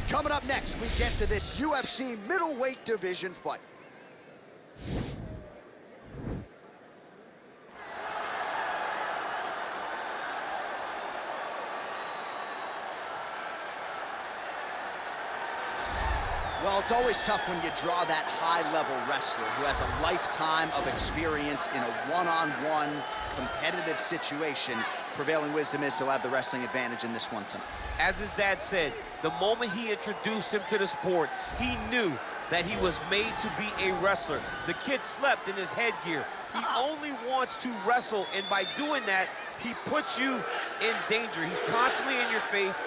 Coming up next, we get to this UFC middleweight division fight. Well, it's always tough when you draw that high-level wrestler who has a lifetime of experience in a one-on-one competitive situation. Prevailing wisdom is he'll have the wrestling advantage in this one tonight. As his dad said, the moment he introduced him to the sport, he knew that he was made to be a wrestler. The kid slept in his headgear. He only wants to wrestle, and by doing that, he puts you in danger. He's constantly in your face,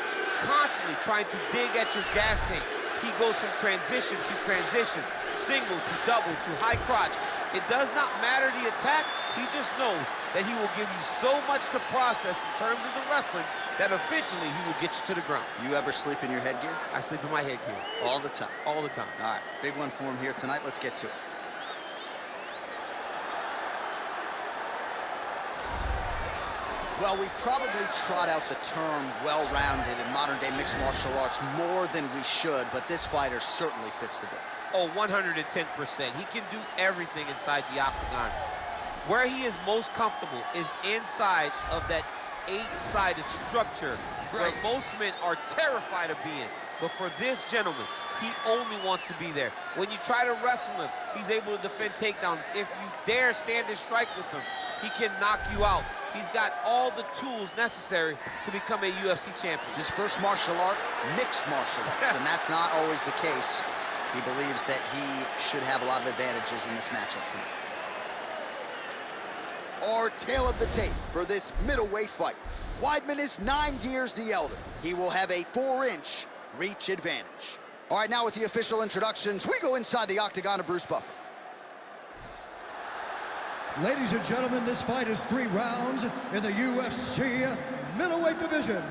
constantly trying to dig at your gas tank. He goes from transition to transition, single to double to high crotch. It does not matter the attack. He just knows that he will give you so much to process in terms of the wrestling that eventually he will get you to the ground. You ever sleep in your headgear? I sleep in my headgear. All the time? All the time. All right, big one for him here tonight. Let's get to it. Well, we probably trot out the term well-rounded in modern-day mixed martial arts more than we should, but this fighter certainly fits the bill. Oh, 110%. He can do everything inside the octagon. Where he is most comfortable is inside of that 8-sided structure where most men are terrified of being. But for this gentleman, he only wants to be there. When you try to wrestle him, he's able to defend takedowns. If you dare stand and strike with him, he can knock you out. He's got all the tools necessary to become a UFC champion. His first martial art, mixed martial arts, and that's not always the case. He believes that he should have a lot of advantages in this matchup tonight. Our tale of the tape for this middleweight fight. Weidman is 9 years the elder. He will have a 4-inch reach advantage. All right, now with the official introductions, we go inside the octagon of Bruce Buffer. Ladies and gentlemen, this fight is 3 rounds in the UFC middleweight division.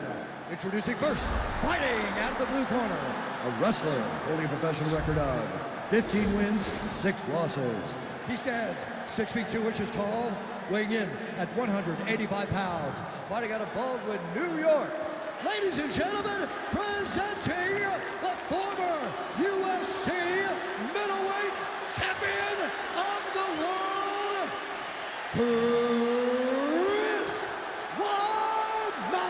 Introducing first, fighting out of the blue corner, a wrestler holding a professional record of 15 wins, 6 losses. He stands 6 feet 2 inches tall, weighing in at 185 pounds, fighting out of Baldwin, New York. Ladies and gentlemen, presenting the former UFC middleweight champion of the world, Chris Weidman!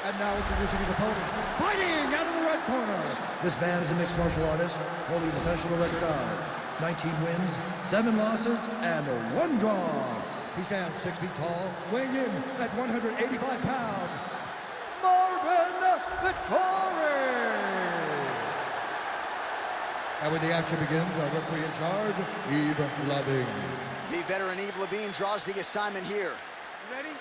And now introducing his opponent, fighting out of the red corner. This man is a mixed martial artist, holding a professional record of 19 wins, 7 losses, and 1 draw. He stands 6 feet tall, weighing in at 185 pounds. Marvin Vettori! And when the action begins, our referee in charge, Yves Lavigne. The veteran Yves Lavigne draws the assignment here. Ready?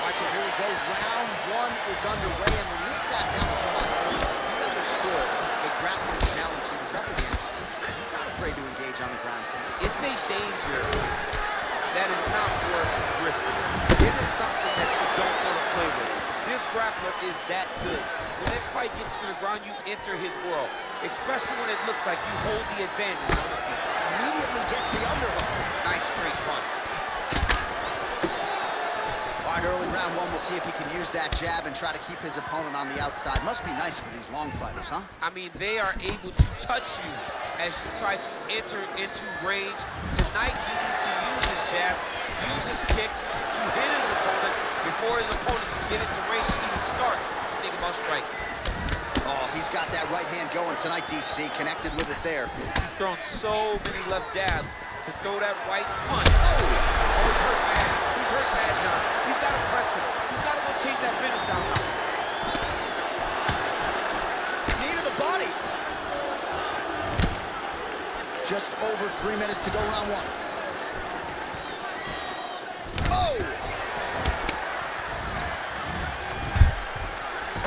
All right, so here we go. Round 1 is underway, and when he sat down to come on first, he understood the grappling challenge he was up against. He's not afraid to engage on the ground tonight. It's a danger that is not worth risking. It is something that you don't want to play with. This grappler is that good. When this fight gets to the ground, you enter his world, especially when it looks like you hold the advantage on the feet. Immediately gets the underhook. Nice straight punch. All right, early round 1, we'll see if he can use that jab and try to keep his opponent on the outside. Must be nice for these long fighters, huh? I mean, they are able to touch you as you try to enter into range. Tonight, he needs to use his jab, use his kicks to hit his opponent before his opponent can get into range to even start. Think about striking. Oh, he's got that right hand going tonight, DC. Connected with it there. He's thrown so many left jabs to throw that right punch. Oh, he's hurt bad. He's hurt bad, John. He's got to press him. He's got to go chase that finish down. Knee to the body. Just over 3 minutes to go, round 1. Oh!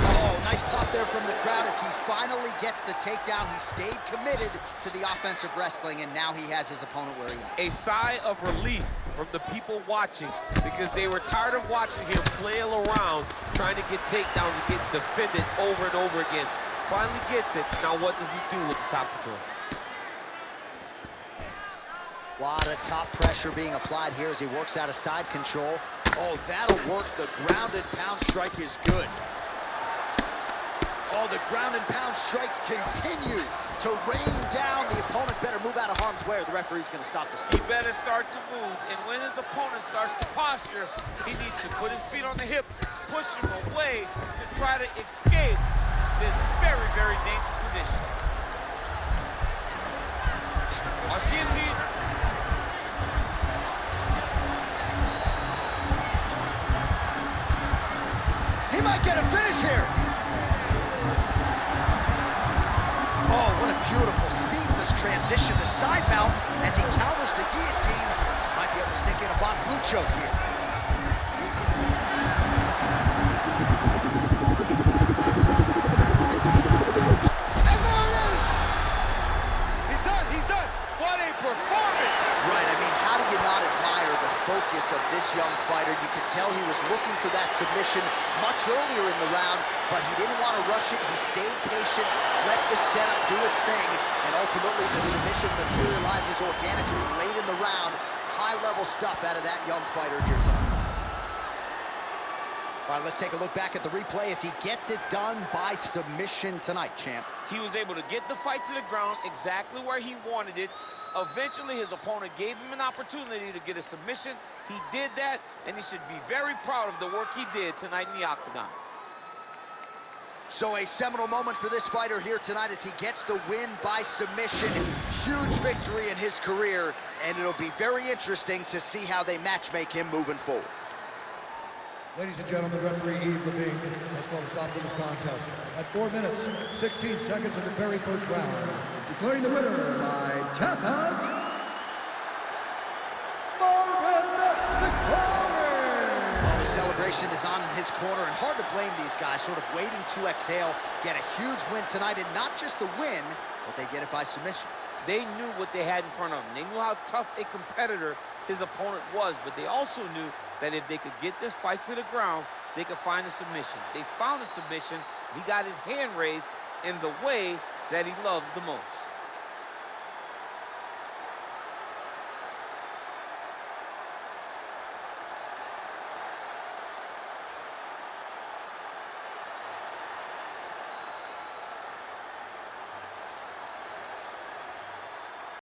Oh, nice pop there from the crowd as he finally gets the takedown. He stayed committed to the offensive wrestling, and now he has his opponent where he wants. A sigh of relief from the people watching because they were tired of watching him flail around trying to get takedowns and get defended over and over again. Finally gets it. Now what does he do with the top control? Lot of top pressure being applied here as he works out of side control. Oh, that'll work. The ground and pound strike is good. Oh, the ground and pound strikes continue to rain down. The opponent better move out of harm's way or the referee's going to stop this. He better start to move, and when his opponent starts to posture, he needs to put his feet on the hip, push him away to try to escape this very, very dangerous position. Watch guillotine. He might get a finish here. Oh, what a beautiful, seamless transition to side mount as he counters the guillotine. Might be able to sink in a Von Flue choke here. And there it is! He's done, he's done. What a performance! Right, I mean, how do you not admire the focus of this young fighter? You could tell he was looking for that submission much earlier in the round, but he didn't want to rush it. He stayed patient, let the setup do its thing, and ultimately the submission materializes organically late in the round. High-level stuff out of that young fighter here tonight. All right, let's take a look back at the replay as he gets it done by submission tonight, champ. He was able to get the fight to the ground exactly where he wanted it. Eventually, his opponent gave him an opportunity to get a submission. He did that, and he should be very proud of the work he did tonight in the octagon. So a seminal moment for this fighter here tonight as he gets the win by submission. Huge victory in his career, and it'll be very interesting to see how they matchmake him moving forward. Ladies and gentlemen, referee Yves Levine has called a stop to this contest at 4 minutes, 16 seconds of the very first round. Declaring the winner by tap out, Marvin Vettori. Well, the celebration is on in his corner, and hard to blame these guys, sort of waiting to exhale, get a huge win tonight, and not just the win, but they get it by submission. They knew what they had in front of them. They knew how tough a competitor his opponent was, but they also knew that if they could get this fight to the ground, they could find a submission. They found a submission. He got his hand raised in the way that he loves the most.